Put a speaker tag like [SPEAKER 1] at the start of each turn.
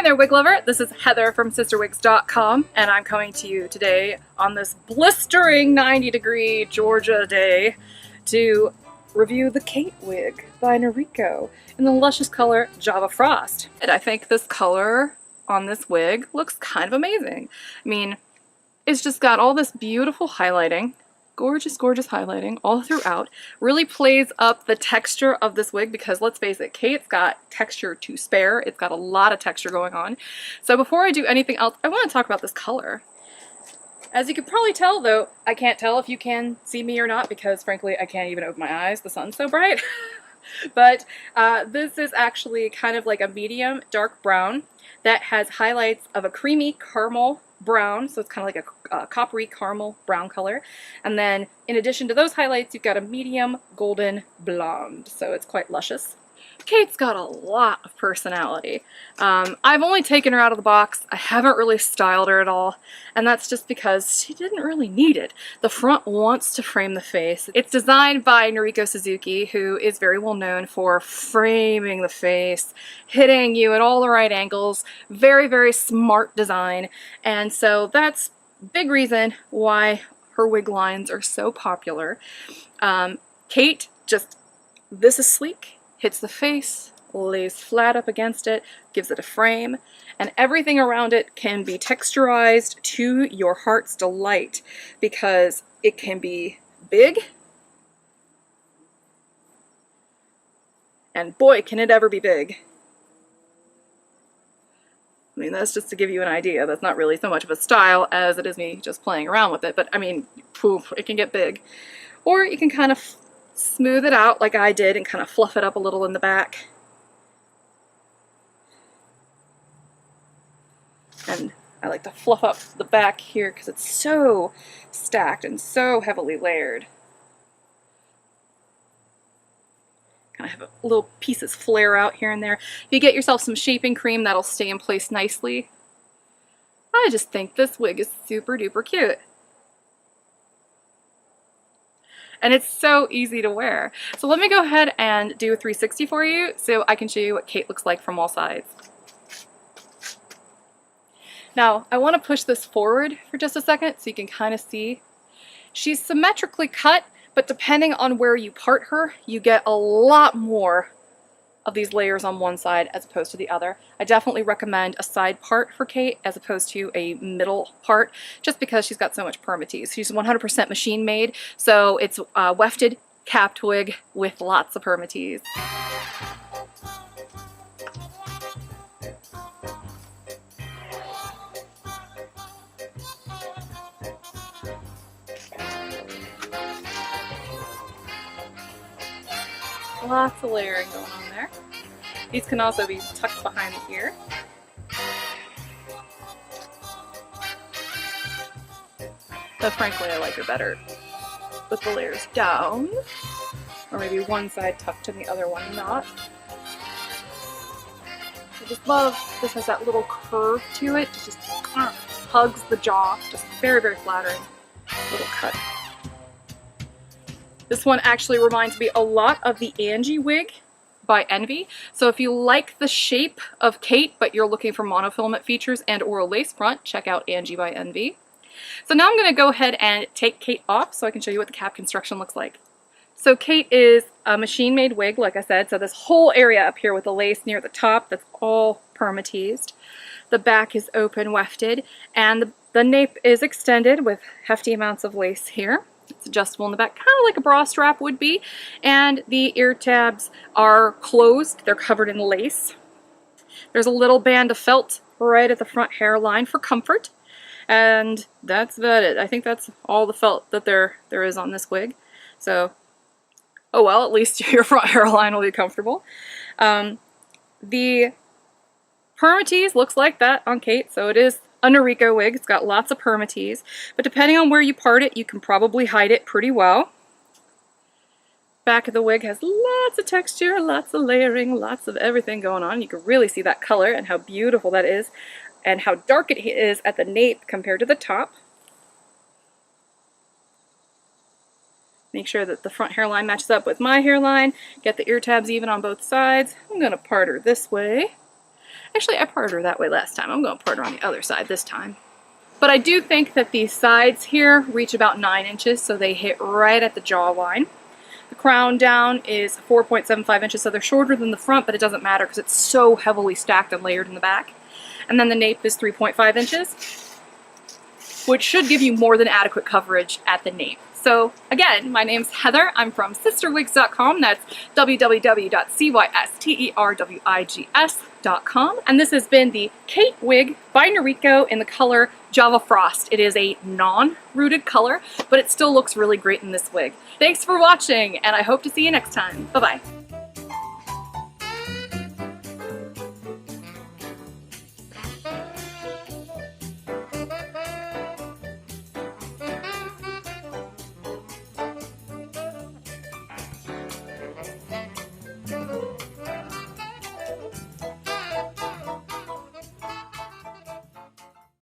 [SPEAKER 1] Hi there, wig lover. This is Heather from CysterWigs.com, and I'm coming to you today on this blistering 90-degree Georgia day to review the Kate wig by Noriko in the luscious color Java Frost. And I think this color on this wig looks kind of amazing. I mean, it's just got all this beautiful highlighting. Gorgeous, gorgeous highlighting all throughout. Really plays up the texture of this wig because let's face it, Kate's got texture to spare. It's got a lot of texture going on. So before I do anything else, I want to talk about this color. As you can probably tell, though, I can't tell if you can see me or not because frankly I can't even open my eyes. The sun's so bright. But this is actually kind of like a medium dark brown that has highlights of a creamy caramel brown, so it's kind of like a coppery caramel brown color. And then in addition to those highlights, you've got a medium golden blonde, so it's quite luscious. Kate's got a lot of personality. I've only taken her out of the box. I haven't really styled her at all, and that's just because she didn't really need it. The front wants to frame the face. It's designed by Noriko Suzuki, who is very well known for framing the face, hitting you at all the right angles. Very, very smart design, and so that's a big reason why her wig lines are so popular. Kate this is sleek. Hits the face, lays flat up against it, gives it a frame, and everything around it can be texturized to your heart's delight because it can be big, and boy can it ever be big. I mean, that's just to give you an idea. That's not really so much of a style as it is me just playing around with it, but I mean, poof, it can get big. Or you can kind of smooth it out like I did and kind of fluff it up a little in the back. And I like to fluff up the back here because it's so stacked and so heavily layered. Kind of have little pieces flare out here and there. If you get yourself some shaping cream, that'll stay in place nicely. I just think this wig is super duper cute. And it's so easy to wear. So let me go ahead and do a 360 for you so I can show you what Kate looks like from all sides. Now, I want to push this forward for just a second so you can kind of see. She's symmetrically cut, but depending on where you part her, you get a lot more of these layers on one side as opposed to the other. I definitely recommend a side part for Kate as opposed to a middle part just because she's got so much permatease. She's 100% machine made, so it's a wefted capped wig with lots of permatease. Lots of layering going on there. These can also be tucked behind the ear. But frankly, I like her better with the layers down, or maybe one side tucked and the other one not. I just love this has that little curve to it. It just hugs the jaw. Just very, very flattering little cut. This one actually reminds me a lot of the Angie wig by Envy. So if you like the shape of Kate, but you're looking for monofilament features and or a lace front, check out Angie by Envy. So now I'm going to go ahead and take Kate off so I can show you what the cap construction looks like. So Kate is a machine-made wig, like I said. So this whole area up here with the lace near the top, that's all permateased. The back is open wefted, and the nape is extended with hefty amounts of lace here. It's adjustable in the back, kind of like a bra strap would be. And the ear tabs are closed. They're covered in lace. There's a little band of felt right at the front hairline for comfort. And that's about it. I think that's all the felt that there is on this wig. So, oh well, at least your front hairline will be comfortable. The permatease looks like that on Kate, so it is a Noriko wig. It's got lots of permatease, but depending on where you part it, you can probably hide it pretty well. Back of the wig has lots of texture, lots of layering, lots of everything going on. You can really see that color and how beautiful that is, and how dark it is at the nape compared to the top. Make sure that the front hairline matches up with my hairline. Get the ear tabs even on both sides. I'm going to part her this way. Actually, I parted her that way last time. I'm going to part her on the other side this time. But I do think that these sides here reach about 9 inches, so they hit right at the jawline. The crown down is 4.75 inches, so they're shorter than the front, but it doesn't matter because it's so heavily stacked and layered in the back. And then the nape is 3.5 inches, which should give you more than adequate coverage at the nape. So again, my name's Heather. I'm from CysterWigs.com. That's www.cysterwigs.com. And this has been the Kate wig by Noriko in the color Java Frost. It is a non-rooted color, but it still looks really great in this wig. Thanks for watching, and I hope to see you next time. Bye-bye.